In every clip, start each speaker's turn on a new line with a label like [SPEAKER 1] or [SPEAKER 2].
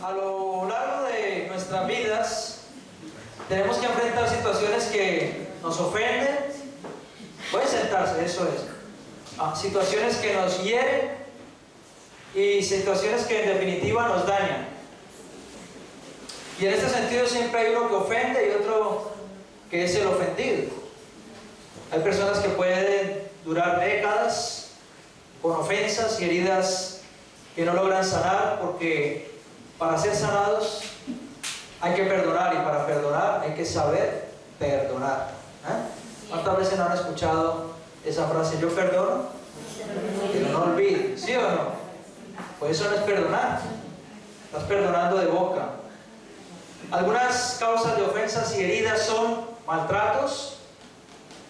[SPEAKER 1] A lo largo de nuestras vidas tenemos que enfrentar situaciones que nos ofenden. Puede sentarse, eso es. Situaciones que nos hieren y situaciones que en definitiva nos dañan. Y en este sentido siempre hay uno que ofende y otro que es el ofendido. Hay personas que pueden durar décadas con ofensas y heridas que no logran sanar, porque para ser sanados hay que perdonar, y para perdonar hay que saber perdonar. ¿Cuántas veces no han escuchado esa frase? Yo perdono, pero no olvido. ¿Sí o no? Pues eso no es perdonar. Estás perdonando de boca. Algunas causas de ofensas y heridas son maltratos,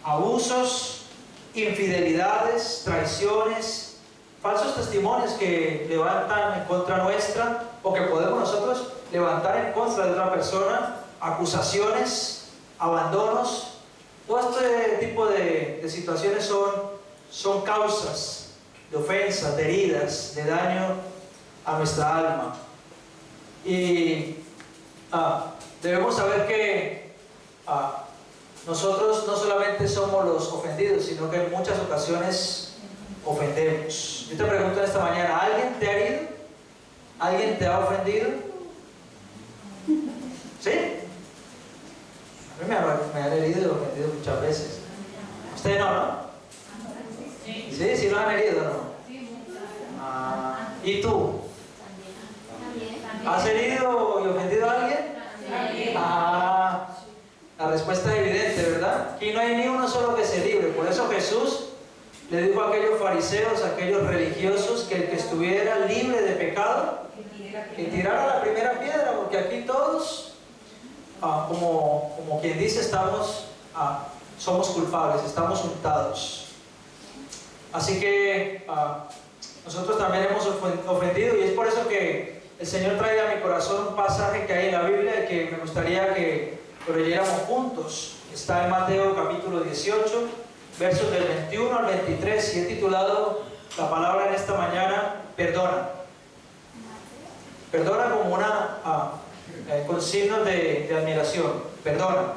[SPEAKER 1] abusos, infidelidades, traiciones, falsos testimonios que levantan en contra nuestra o que podemos nosotros levantar en contra de otra persona, acusaciones, abandonos. Todo este tipo de situaciones son causas de ofensas, de heridas, de daño a nuestra alma. Y debemos saber que nosotros no solamente somos los ofendidos, sino que en muchas ocasiones ofendemos. Yo te pregunto en esta mañana, ¿alguien te ha herido? ¿Alguien te ha ofendido? ¿Sí? A mí me han herido y ofendido muchas veces. ¿Usted no? ¿Sí? ¿Sí lo han herido o no? ¿Y tú? ¿Has herido y ofendido a alguien? La respuesta es evidente, ¿verdad? Aquí no hay ni uno solo que se libre. Por eso Jesús le dijo a aquellos fariseos, a aquellos religiosos, que el que estuviera libre de pecado, que tirara la primera piedra, porque aquí todos, como quien dice, somos culpables, estamos untados. Así que nosotros también hemos ofendido, y es por eso que el Señor trae a mi corazón un pasaje que hay en la Biblia y que me gustaría que lo leyéramos juntos. Está en Mateo capítulo 18, versos del 21 al 23, y he titulado la palabra en esta mañana, perdona. Perdona como con signos de admiración. Perdona.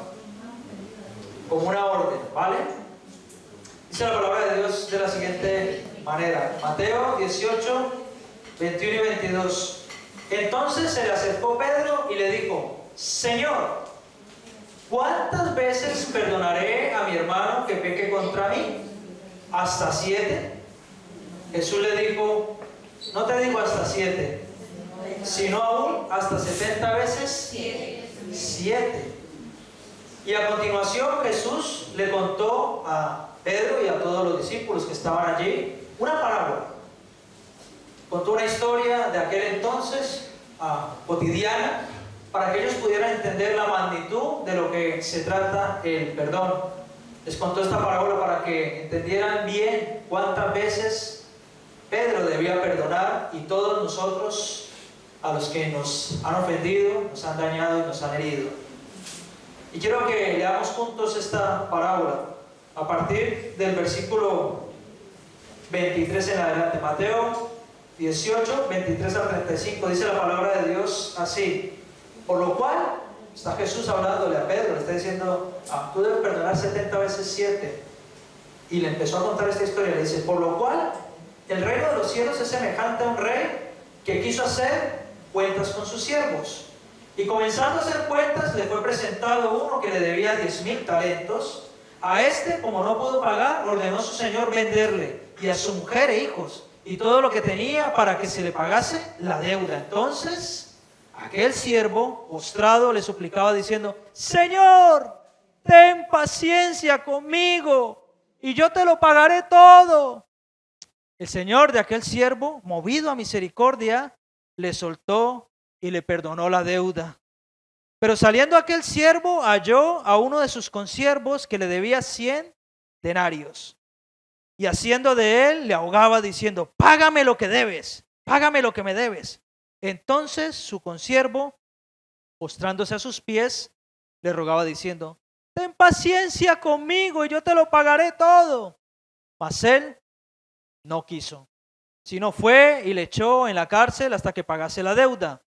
[SPEAKER 1] Como una orden, ¿vale? Dice la palabra de Dios de la siguiente manera. Mateo 18, 21 y 22. Entonces se le acercó Pedro y le dijo: Señor, ¿cuántas veces perdonaré a mi hermano que peque contra mí? ¿Hasta 7? Jesús le dijo: no te digo hasta 7, sino aún hasta 70 veces 7. Y a continuación Jesús le contó a Pedro y a todos los discípulos que estaban allí una parábola. Contó una historia de aquel entonces, cotidiana, para que ellos pudieran entender la magnitud de lo que se trata el perdón. Les contó esta parábola para que entendieran bien cuántas veces Pedro debía perdonar, y todos nosotros, a los que nos han ofendido, nos han dañado y nos han herido. Y quiero que leamos juntos esta parábola a partir del versículo 23 en adelante. Mateo 18, 23 al 35, dice la palabra de Dios así: por lo cual, está Jesús hablándole a Pedro, le está diciendo, tú debes perdonar 70 veces 7. Y le empezó a contar esta historia, le dice: por lo cual, el reino de los cielos es semejante a un rey que quiso hacer cuentas con sus siervos. Y comenzando a hacer cuentas, le fue presentado uno que le debía 10,000 talentos. A este, como no pudo pagar, ordenó su señor venderle, y a su mujer e hijos, y todo lo que tenía, para que se le pagase la deuda. Entonces aquel siervo, postrado, le suplicaba diciendo: Señor, ten paciencia conmigo, y yo te lo pagaré todo. El señor de aquel siervo, movido a misericordia, le soltó y le perdonó la deuda. Pero saliendo aquel siervo, halló a uno de sus consiervos que le debía 100 denarios. Y haciendo de él, le ahogaba diciendo: págame lo que debes, págame lo que me debes. Entonces su consiervo, postrándose a sus pies, le rogaba diciendo: ten paciencia conmigo y yo te lo pagaré todo. Mas él no quiso, sino fue y le echó en la cárcel hasta que pagase la deuda.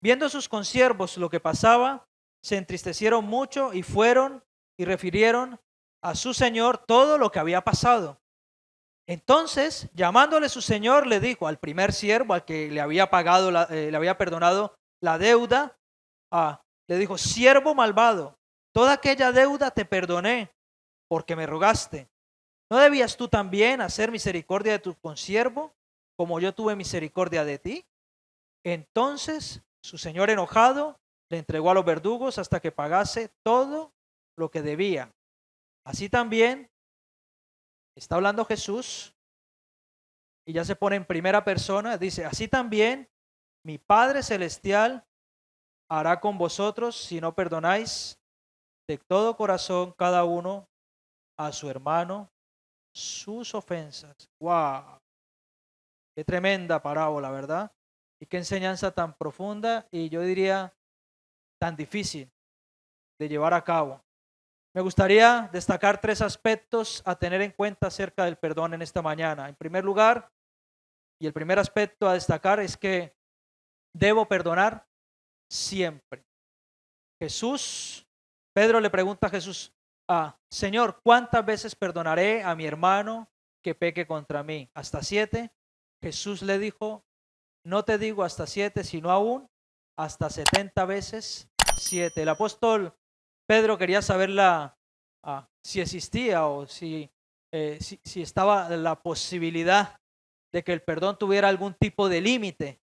[SPEAKER 1] Viendo sus consiervos lo que pasaba, se entristecieron mucho y fueron y refirieron a su señor todo lo que había pasado. Entonces, llamándole su señor, le dijo al primer siervo, al que le había pagado, le había perdonado la deuda, le dijo: siervo malvado, toda aquella deuda te perdoné porque me rogaste. ¿No debías tú también hacer misericordia de tu consiervo, como yo tuve misericordia de ti? Entonces su señor, enojado, le entregó a los verdugos hasta que pagase todo lo que debía. Así también está hablando Jesús, y ya se pone en primera persona, dice: así también mi Padre Celestial hará con vosotros si no perdonáis de todo corazón cada uno a su hermano sus ofensas. ¡Wow! Qué tremenda parábola, ¿verdad? Y qué enseñanza tan profunda, y yo diría tan difícil de llevar a cabo. Me gustaría destacar 3 aspectos a tener en cuenta acerca del perdón en esta mañana. En primer lugar, y el primer aspecto a destacar, es que debo perdonar siempre. Pedro le pregunta a Jesús: Señor, ¿cuántas veces perdonaré a mi hermano que peque contra mí? ¿Hasta 7? Jesús le dijo: no te digo hasta 7, sino aún hasta 70 veces 7. El apóstol Pedro quería saber si existía o si estaba la posibilidad de que el perdón tuviera algún tipo de límite,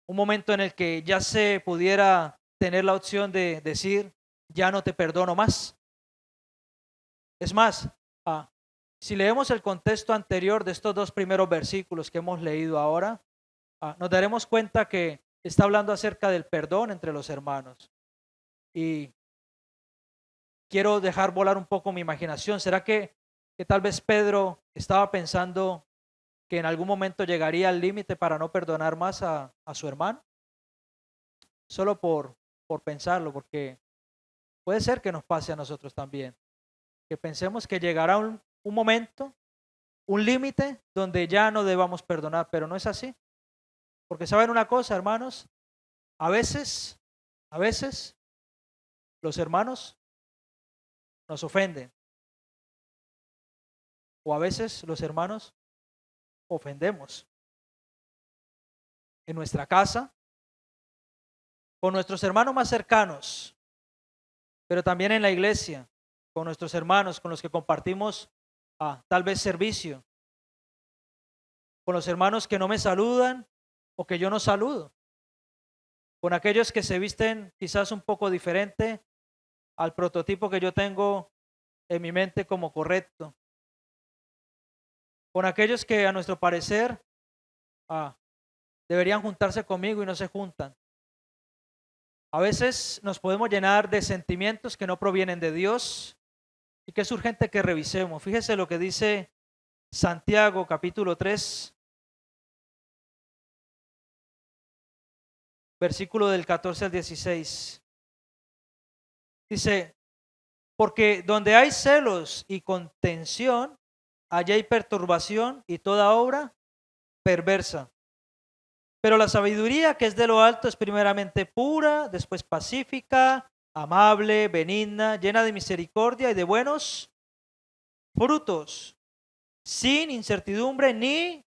[SPEAKER 1] un momento en el que ya se pudiera tener la opción de decir: ya no te perdono más. Es más, si leemos el contexto anterior de estos 2 primeros versículos que hemos leído ahora, nos daremos cuenta que está hablando acerca del perdón entre los hermanos. Y quiero dejar volar un poco mi imaginación. ¿Será que tal vez Pedro estaba pensando que en algún momento llegaría al límite para no perdonar más a su hermano? Solo por pensarlo, porque puede ser que nos pase a nosotros también, que pensemos que llegará un momento, un límite donde ya no debamos perdonar, pero no es así. Porque saben una cosa, hermanos, a veces los hermanos nos ofenden, o a veces los hermanos ofendemos en nuestra casa, con nuestros hermanos más cercanos, pero también en la iglesia, con nuestros hermanos con los que compartimos tal vez servicio, con los hermanos que no me saludan o que yo no saludo, con aquellos que se visten quizás un poco diferente al prototipo que yo tengo en mi mente como correcto, con aquellos que a nuestro parecer deberían juntarse conmigo y no se juntan. A veces nos podemos llenar de sentimientos que no provienen de Dios y que es urgente que revisemos. Fíjese lo que dice Santiago capítulo 3, versículo del 14 al 16. Dice: porque donde hay celos y contención, allá hay perturbación y toda obra perversa. Pero la sabiduría que es de lo alto es primeramente pura, después pacífica, amable, benigna, llena de misericordia y de buenos frutos, sin incertidumbre ni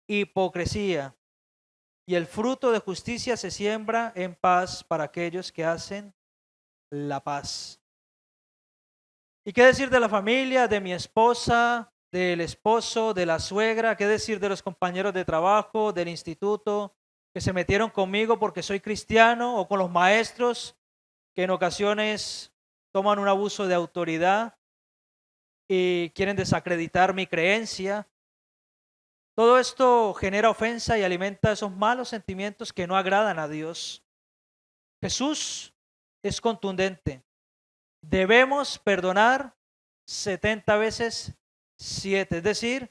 [SPEAKER 1] hipocresía. Y el fruto de justicia se siembra en paz para aquellos que hacen la paz. ¿Y qué decir de la familia, de mi esposa, del esposo, de la suegra? ¿Qué decir de los compañeros de trabajo, del instituto, que se metieron conmigo porque soy cristiano, o con los maestros que en ocasiones toman un abuso de autoridad y quieren desacreditar mi creencia? Todo esto genera ofensa y alimenta esos malos sentimientos que no agradan a Dios. Jesús es contundente. Debemos perdonar 70 veces 7, es decir,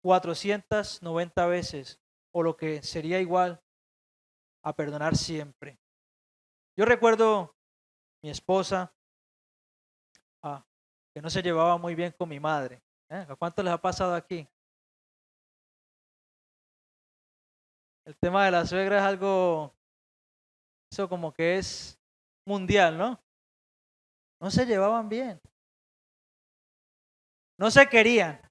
[SPEAKER 1] 490 veces, o lo que sería igual a perdonar siempre. Yo recuerdo mi esposa, que no se llevaba muy bien con mi madre. ¿A cuánto les ha pasado aquí? El tema de la suegra es algo
[SPEAKER 2] Eso como que es mundial, ¿no? No se llevaban bien. No se querían.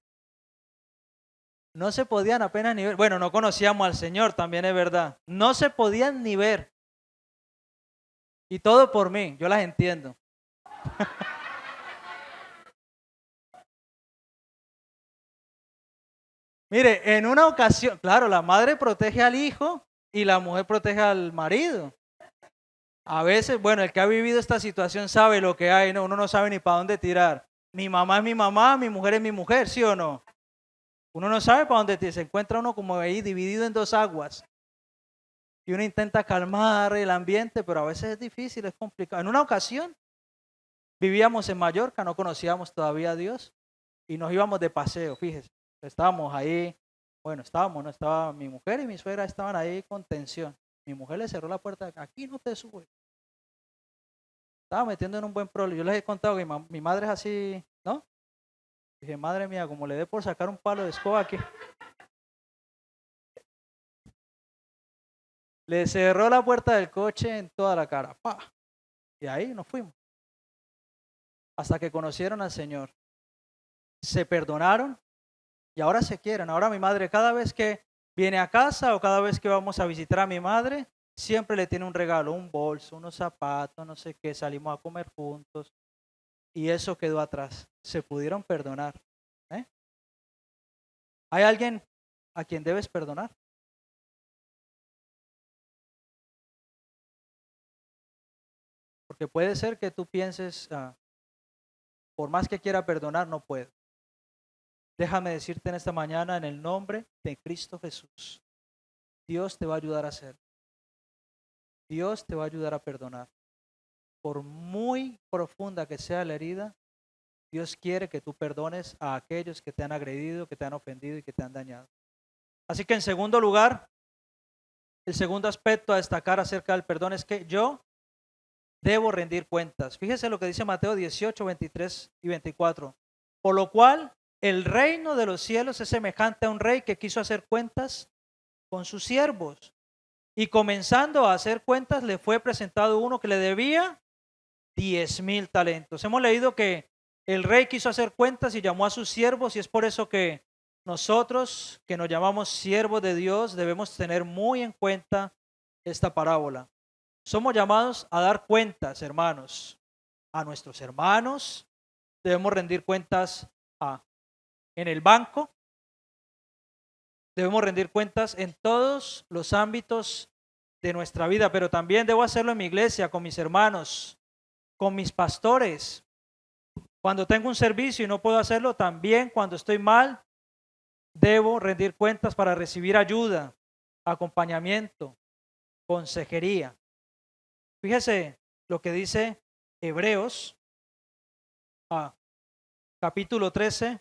[SPEAKER 2] No se podían apenas ni ver. Bueno, no conocíamos al Señor, también es verdad. No se podían ni ver. Y todo por mí, yo las entiendo. Mire, en una ocasión, claro, la madre protege al hijo y la mujer protege al marido. A veces, bueno, el que ha vivido esta situación sabe lo que hay, ¿no? Uno no sabe ni para dónde tirar. Mi mamá es mi mamá, mi mujer es mi mujer, ¿sí o no? Uno no sabe para dónde tirar. Se encuentra uno como ahí dividido en dos aguas. Y uno intenta calmar el ambiente, pero a veces es difícil, es complicado. En una ocasión vivíamos en Mallorca, no conocíamos todavía a Dios y nos íbamos de paseo, fíjese. Estábamos ahí, bueno, no estaba mi mujer y mi suegra estaban ahí con tensión. Mi mujer le cerró la puerta, aquí no te subes. Estaba metiendo en un buen problema. Yo les he contado que mi madre es así, ¿no? Dije, madre mía, como le dé por sacar un palo de escoba aquí. Le cerró la puerta del coche en toda la cara. ¡Pah! Y ahí nos fuimos. Hasta que conocieron al Señor. Se perdonaron y ahora se quieren. Ahora mi madre cada vez que viene a casa o cada vez que vamos a visitar a mi madre, siempre le tiene un regalo, un bolso, unos zapatos, no sé qué, salimos a comer juntos y eso quedó atrás. Se pudieron perdonar. ¿Eh? ¿Hay alguien a quien debes perdonar? Porque puede ser que tú pienses, por más que quiera perdonar, no puedo. Déjame decirte en esta mañana, en el nombre de Cristo Jesús, Dios te va a ayudar a hacerlo. Dios te va a ayudar a perdonar. Por muy profunda que sea la herida, Dios quiere que tú perdones a aquellos que te han agredido, que te han ofendido y que te han dañado. Así que en segundo lugar, el segundo aspecto a destacar acerca del perdón es que yo debo rendir cuentas. Fíjese lo que dice Mateo 18, 23 y 24. Por lo cual, el reino de los cielos es semejante a un rey que quiso hacer cuentas con sus siervos. Y comenzando a hacer cuentas, le fue presentado uno que le debía 10,000 talentos. Hemos leído que el rey quiso hacer cuentas y llamó a sus siervos, y es por eso que nosotros, que nos llamamos siervos de Dios, debemos tener muy en cuenta esta parábola. Somos llamados a dar cuentas, hermanos, a nuestros hermanos. Debemos rendir cuentas en el banco. Debemos rendir cuentas en todos los ámbitos de nuestra vida, pero también debo hacerlo en mi iglesia, con mis hermanos, con mis pastores. Cuando tengo un servicio y no puedo hacerlo, también cuando estoy mal, debo rendir cuentas para recibir ayuda, acompañamiento, consejería. Fíjese lo que dice Hebreos, capítulo 13,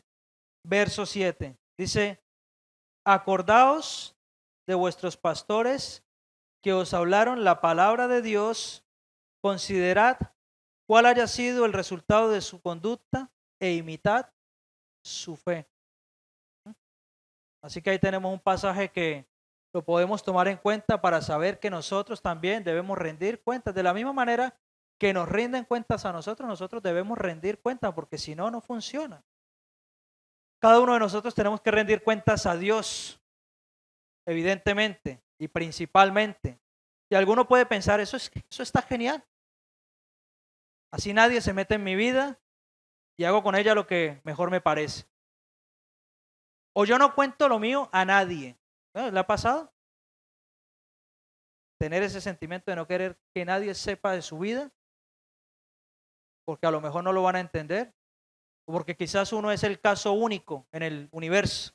[SPEAKER 2] verso 7. Dice, acordaos de vuestros pastores que os hablaron la palabra de Dios, considerad cuál haya sido el resultado de su conducta e imitad su fe. Así que ahí tenemos un pasaje que lo podemos tomar en cuenta para saber que nosotros también debemos rendir cuentas. De la misma manera que nos rinden cuentas a nosotros, nosotros debemos rendir cuentas porque si no, no funciona. Cada uno de nosotros tenemos que rendir cuentas a Dios, evidentemente y principalmente. Y alguno puede pensar, eso está genial. Así nadie se mete en mi vida y hago con ella lo que mejor me parece. O yo no cuento lo mío a nadie. ¿Le ha pasado? Tener ese sentimiento de no querer que nadie sepa de su vida, porque a lo mejor no lo van a entender, o porque quizás uno es el caso único en el universo.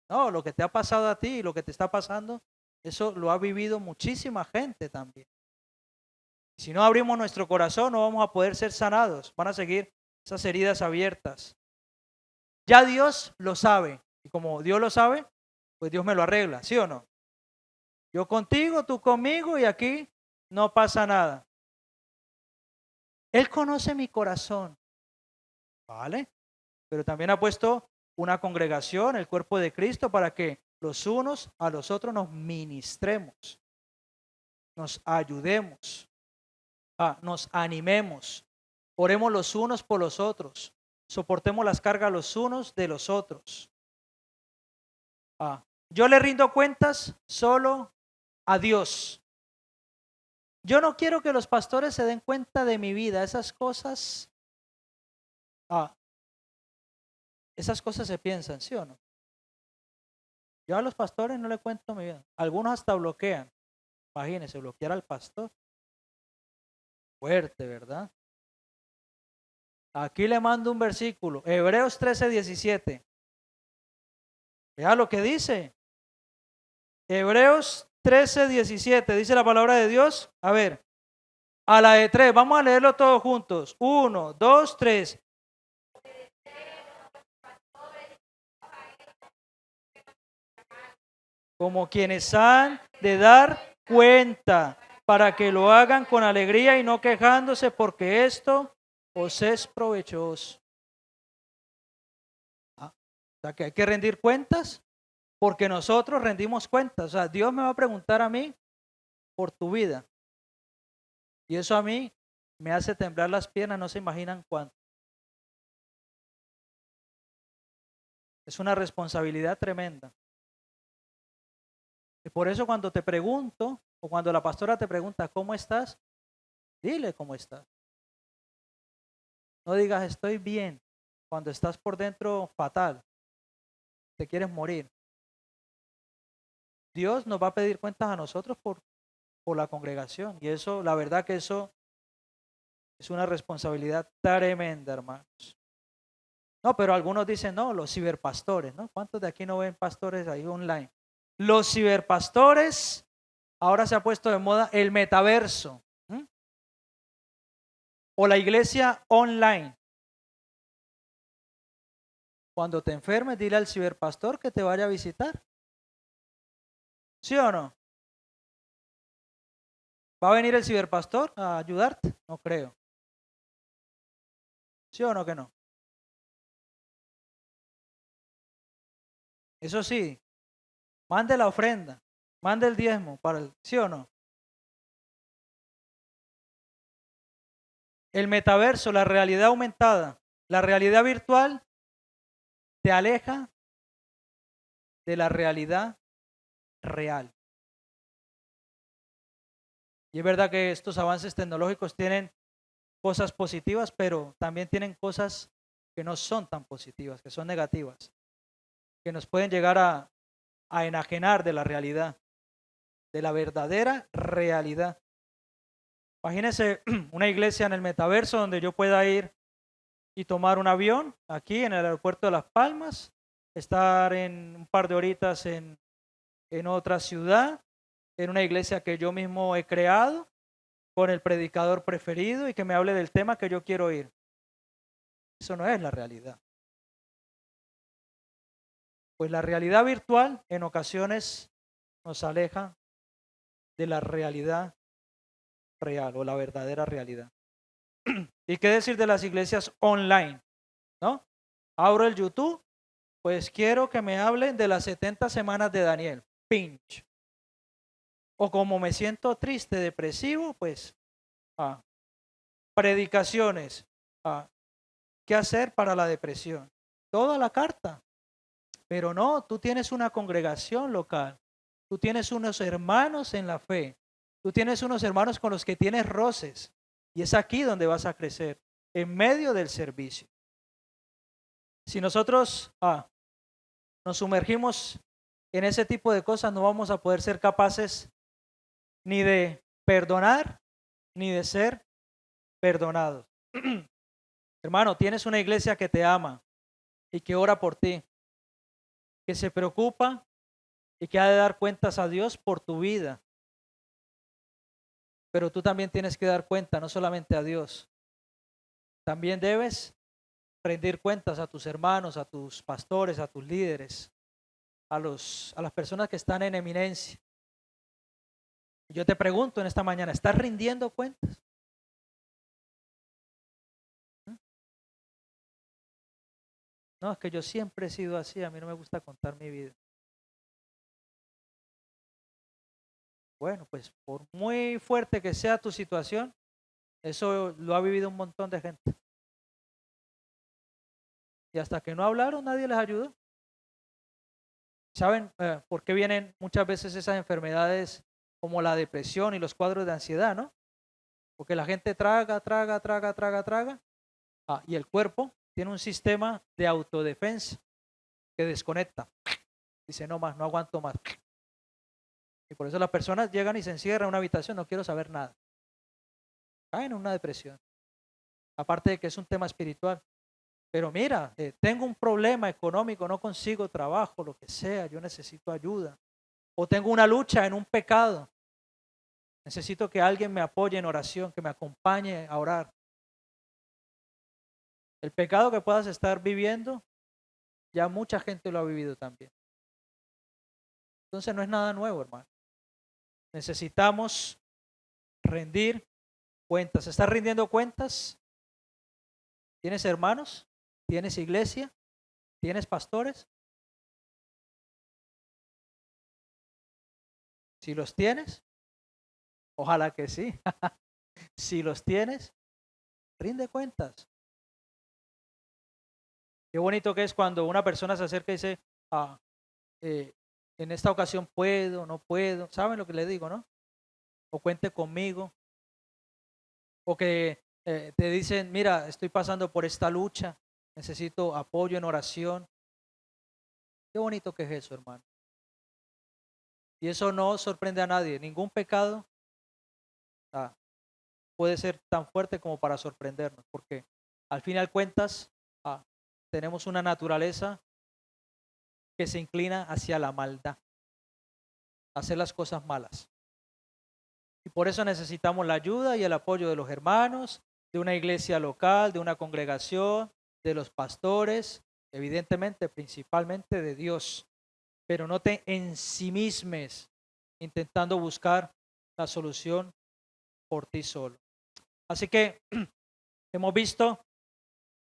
[SPEAKER 2] No, lo que te ha pasado a ti y lo que te está pasando, eso lo ha vivido muchísima gente también. Si no abrimos nuestro corazón, no vamos a poder ser sanados. Van a seguir esas heridas abiertas. Ya Dios lo sabe. Y como Dios lo sabe, pues Dios me lo arregla, ¿sí o no? Yo contigo, tú conmigo y aquí no pasa nada. Él conoce mi corazón, ¿vale? Pero también ha puesto una congregación, el cuerpo de Cristo, para que los unos a los otros nos ministremos. nos ayudemos, nos animemos, oremos los unos por los otros, soportemos las cargas los unos de los otros. Yo le rindo cuentas solo a Dios. Yo no quiero que los pastores se den cuenta de mi vida. Esas cosas se piensan, ¿sí o no? Yo a los pastores no le cuento mi vida. Algunos hasta bloquean. Imagínense, bloquear al pastor. Fuerte, ¿verdad? Aquí le mando un versículo. Hebreos 13:17. Vea lo que dice. Hebreos 13:17. Dice la palabra de Dios. A ver. A la de 3. Vamos a leerlo todos juntos. 1, 2, 3. Como quienes han de dar cuenta, para que lo hagan con alegría y no quejándose, porque esto os es provechoso. O sea, que hay que rendir cuentas, porque nosotros rendimos cuentas. O sea, Dios me va a preguntar a mí por tu vida. Y eso a mí me hace temblar las piernas, no se imaginan cuánto. Es una responsabilidad tremenda. Y por eso cuando te pregunto, o cuando la pastora te pregunta, ¿cómo estás? Dile cómo estás. No digas, estoy bien, cuando estás por dentro fatal, te quieres morir. Dios nos va a pedir cuentas a nosotros por la congregación. Y eso, la verdad que eso es una responsabilidad tremenda, hermanos. No, pero algunos dicen, no, los ciberpastores, ¿no? ¿Cuántos de aquí no ven pastores ahí online? Los ciberpastores, ahora se ha puesto de moda el metaverso. O la iglesia online. Cuando te enfermes, dile al ciberpastor que te vaya a visitar. ¿Sí o no? ¿Va a venir el ciberpastor a ayudarte? No creo. ¿Sí o no que no? Eso sí, mande la ofrenda, mande el diezmo para el, ¿sí o no? El metaverso, la realidad aumentada, la realidad virtual te aleja de la realidad real. Y es verdad que estos avances tecnológicos tienen cosas positivas, pero también tienen cosas que no son tan positivas, que son negativas, que nos pueden llegar a enajenar de la realidad, de la verdadera realidad. Imagínense una iglesia en el metaverso donde yo pueda ir y tomar un avión aquí en el aeropuerto de Las Palmas, estar en un par de horitas en otra ciudad, en una iglesia que yo mismo he creado, con el predicador preferido y que me hable del tema que yo quiero oír. Eso no es la realidad. Pues la realidad virtual en ocasiones nos aleja de la realidad real o la verdadera realidad. ¿Y qué decir de las iglesias online? ¿No? Abro el YouTube, pues quiero que me hablen de las 70 semanas de Daniel. Pinch. O como me siento triste, depresivo, pues predicaciones. ¿Qué hacer para la depresión? Toda la carta. Pero no, tú tienes una congregación local. Tú tienes unos hermanos en la fe. Tú tienes unos hermanos con los que tienes roces. Y es aquí donde vas a crecer, en medio del servicio. Si nosotros nos sumergimos en ese tipo de cosas, no vamos a poder ser capaces ni de perdonar, ni de ser perdonados. Hermano, tienes una iglesia que te ama y que ora por ti, que se preocupa y que ha de dar cuentas a Dios por tu vida. Pero tú también tienes que dar cuenta, no solamente a Dios. También debes rendir cuentas a tus hermanos, a tus pastores, a tus líderes, a las personas que están en eminencia. Yo te pregunto en esta mañana, ¿estás rindiendo cuentas? No, es que yo siempre he sido así, a mí no me gusta contar mi vida. Bueno, pues por muy fuerte que sea tu situación, eso lo ha vivido un montón de gente. Y hasta que no hablaron, nadie les ayudó. ¿Saben por qué vienen muchas veces esas enfermedades como la depresión y los cuadros de ansiedad, no? Porque la gente traga, traga, traga, traga, traga, y el cuerpo tiene un sistema de autodefensa que desconecta. Dice, no más, no aguanto más. Y por eso las personas llegan y se encierran en una habitación, no quiero saber nada. Caen en una depresión. Aparte de que es un tema espiritual. Pero mira, tengo un problema económico, no consigo trabajo, lo que sea, yo necesito ayuda. O tengo una lucha en un pecado. Necesito que alguien me apoye en oración, que me acompañe a orar. El pecado que puedas estar viviendo, ya mucha gente lo ha vivido también. Entonces no es nada nuevo, hermano. Necesitamos rendir cuentas. ¿Estás rindiendo cuentas? ¿Tienes hermanos? ¿Tienes iglesia? ¿Tienes pastores? Si los tienes, ojalá que sí. Si los tienes, rinde cuentas. Qué bonito que es cuando una persona se acerca y dice, en esta ocasión puedo, no puedo. ¿Saben lo que le digo, no? O cuente conmigo. O que te dicen, mira, estoy pasando por esta lucha, necesito apoyo en oración. Qué bonito que es eso, hermano. Y eso no sorprende a nadie. Ningún pecado puede ser tan fuerte como para sorprendernos, porque al fin y al cuentas tenemos una naturaleza que se inclina hacia la maldad, hacer las cosas malas. Y por eso necesitamos la ayuda y el apoyo de los hermanos, de una iglesia local, de una congregación, de los pastores, evidentemente, principalmente de Dios. Pero no te ensimismes intentando buscar la solución por ti solo. Así que hemos visto,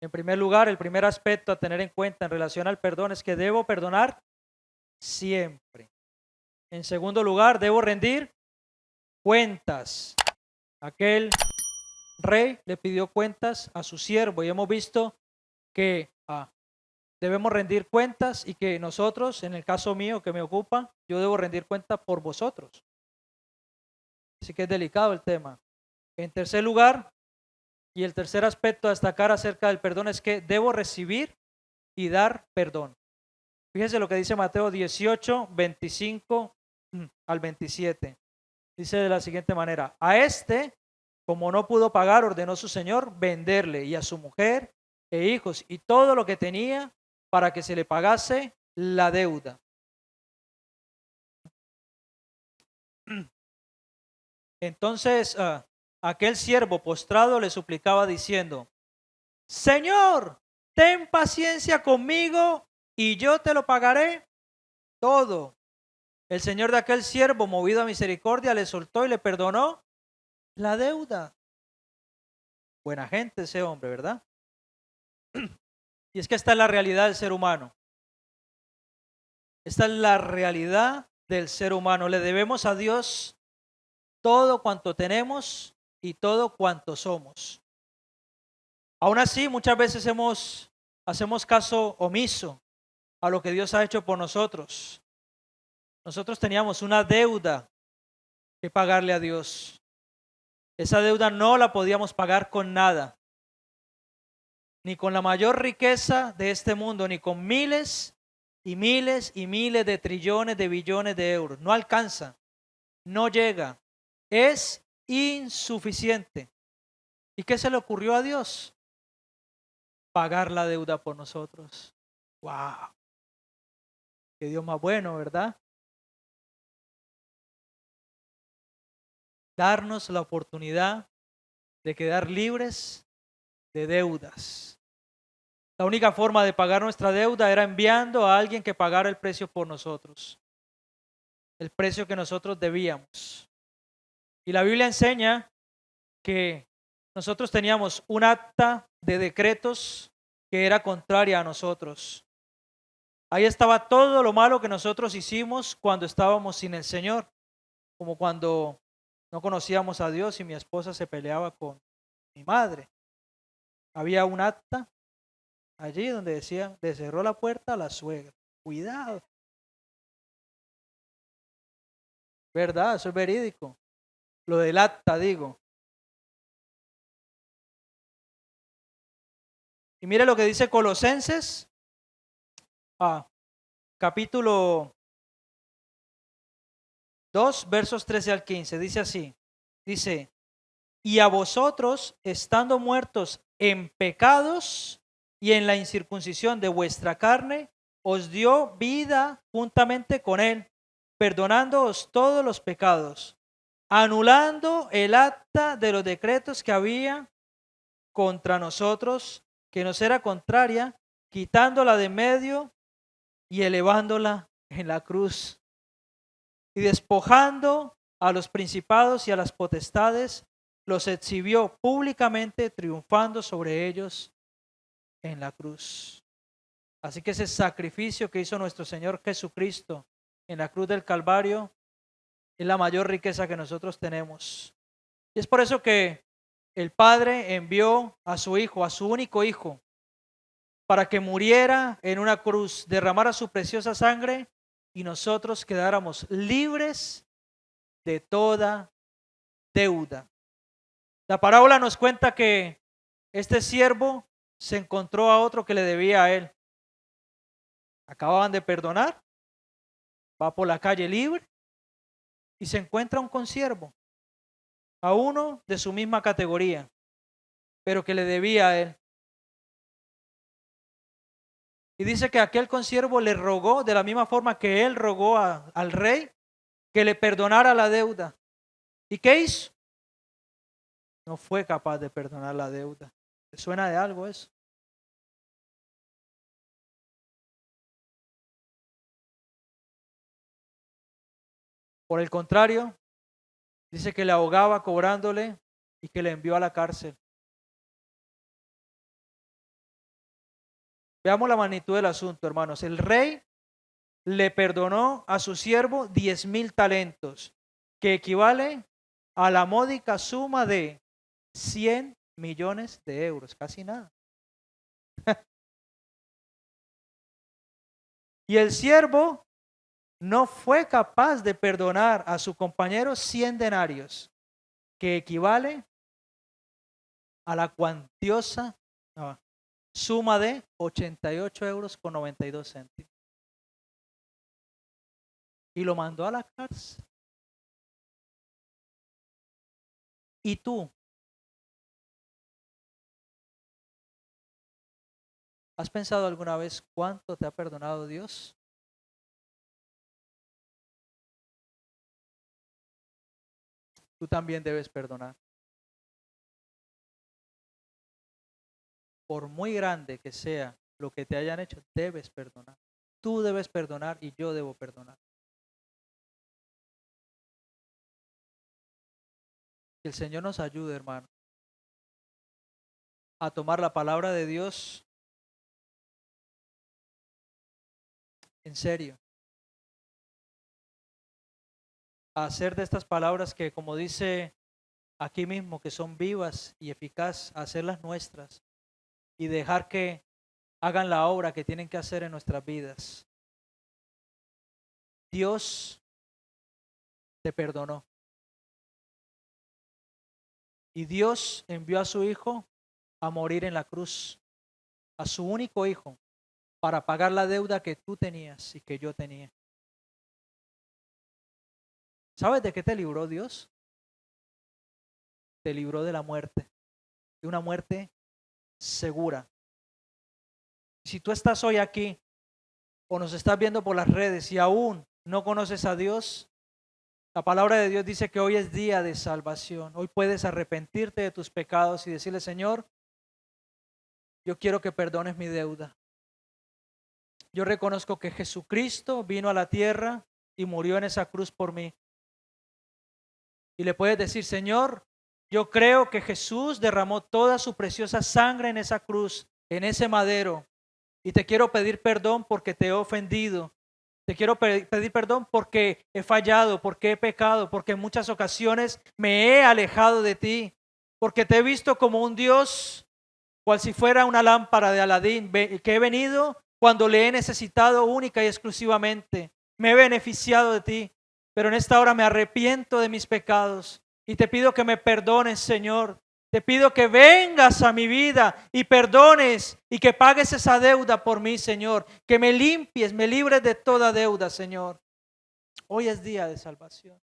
[SPEAKER 2] en primer lugar, el primer aspecto a tener en cuenta en relación al perdón es que debo perdonar siempre. En segundo lugar, debo rendir cuentas. Aquel rey le pidió cuentas a su siervo y hemos visto que debemos rendir cuentas y que nosotros, en el caso mío que me ocupa, yo debo rendir cuentas por vosotros. Así que es delicado el tema. En tercer lugar, y el tercer aspecto a destacar acerca del perdón es que debo recibir y dar perdón. Fíjese lo que dice Mateo 18, 25 al 27. Dice de la siguiente manera, a este, como no pudo pagar, ordenó su señor venderle y a su mujer e hijos y todo lo que tenía para que se le pagase la deuda. Entonces aquel siervo postrado le suplicaba diciendo, Señor, ten paciencia conmigo y yo te lo pagaré todo. El señor de aquel siervo, movido a misericordia, le soltó y le perdonó la deuda. Buena gente ese hombre, ¿verdad? Y es que esta es la realidad del ser humano. Esta es la realidad del ser humano. Le debemos a Dios todo cuanto tenemos y todo cuanto somos. Aún así, muchas veces hacemos caso omiso a lo que Dios ha hecho por nosotros. Nosotros teníamos una deuda que pagarle a Dios. Esa deuda no la podíamos pagar con nada, ni con la mayor riqueza de este mundo, ni con miles y miles y miles de trillones de billones de euros. No alcanza, no llega, es insuficiente. ¿Y qué se le ocurrió a Dios? Pagar la deuda por nosotros. ¡Wow! Qué Dios más bueno, ¿verdad? Darnos la oportunidad de quedar libres de deudas. La única forma de pagar nuestra deuda era enviando a alguien que pagara el precio por nosotros, el precio que nosotros debíamos. Y la Biblia enseña que nosotros teníamos un acta de decretos que era contraria a nosotros. Ahí estaba todo lo malo que nosotros hicimos cuando estábamos sin el Señor. como cuando no conocíamos a Dios y mi esposa se peleaba con mi madre. Había un acta allí donde decía, le cerró la puerta a la suegra. Cuidado. ¿Verdad? Eso es verídico. Lo del acta, digo. Y mire lo que dice Colosenses, capítulo 2, versos 13 al 15. Dice así. Dice, y a vosotros, estando muertos en pecados y en la incircuncisión de vuestra carne, os dio vida juntamente con él, perdonándoos todos los pecados, anulando el acta de los decretos que había contra nosotros, que nos era contraria, quitándola de medio y elevándola en la cruz, y despojando a los principados y a las potestades, los exhibió públicamente, triunfando sobre ellos en la cruz. Así que ese sacrificio que hizo nuestro Señor Jesucristo en la cruz del Calvario es la mayor riqueza que nosotros tenemos. Y es por eso que el Padre envió a su Hijo, a su único Hijo, para que muriera en una cruz, derramara su preciosa sangre y nosotros quedáramos libres de toda deuda. La parábola nos cuenta que este siervo se encontró a otro que le debía a él. Acababan de perdonar, va por la calle libre y se encuentra un consiervo, a uno de su misma categoría, pero que le debía a él. Y dice que aquel consiervo le rogó, de la misma forma que él rogó al rey, que le perdonara la deuda. ¿Y qué hizo? No fue capaz de perdonar la deuda. ¿Te suena de algo eso? Por el contrario, dice que le ahogaba cobrándole y que le envió a la cárcel. Veamos la magnitud del asunto, hermanos. El rey le perdonó a su siervo 10,000 talentos, que equivale a la módica suma de 100 millones de euros, casi nada. Y el siervo no fue capaz de perdonar a su compañero 100 denarios, que equivale a la cuantiosa suma de 88 euros con 92 céntimos. Y lo mandó a la cárcel. ¿Y tú? ¿Has pensado alguna vez cuánto te ha perdonado Dios? Tú también debes perdonar. Por muy grande que sea lo que te hayan hecho, debes perdonar. Tú debes perdonar y yo debo perdonar. Que el Señor nos ayude, hermano, a tomar la palabra de Dios en serio. A hacer de estas palabras que, como dice aquí mismo, que son vivas y eficaces, a hacerlas nuestras y dejar que hagan la obra que tienen que hacer en nuestras vidas. Dios te perdonó. Y Dios envió a su Hijo a morir en la cruz, a su único Hijo, para pagar la deuda que tú tenías y que yo tenía. ¿Sabes de qué te libró Dios? Te libró de la muerte, de una muerte segura. Si tú estás hoy aquí o nos estás viendo por las redes y aún no conoces a Dios, la palabra de Dios dice que hoy es día de salvación. Hoy puedes arrepentirte de tus pecados y decirle, Señor, yo quiero que perdones mi deuda. Yo reconozco que Jesucristo vino a la tierra y murió en esa cruz por mí. Y le puedes decir, Señor, yo creo que Jesús derramó toda su preciosa sangre en esa cruz, en ese madero. Y te quiero pedir perdón porque te he ofendido. Te quiero pedir perdón porque he fallado, porque he pecado, porque en muchas ocasiones me he alejado de ti, porque te he visto como un Dios, cual si fuera una lámpara de Aladín, que he venido cuando le he necesitado única y exclusivamente. Me he beneficiado de ti, pero en esta hora me arrepiento de mis pecados y te pido que me perdones, Señor. Te pido que vengas a mi vida y perdones y que pagues esa deuda por mí, Señor. Que me limpies, me libres de toda deuda, Señor. Hoy es día de salvación.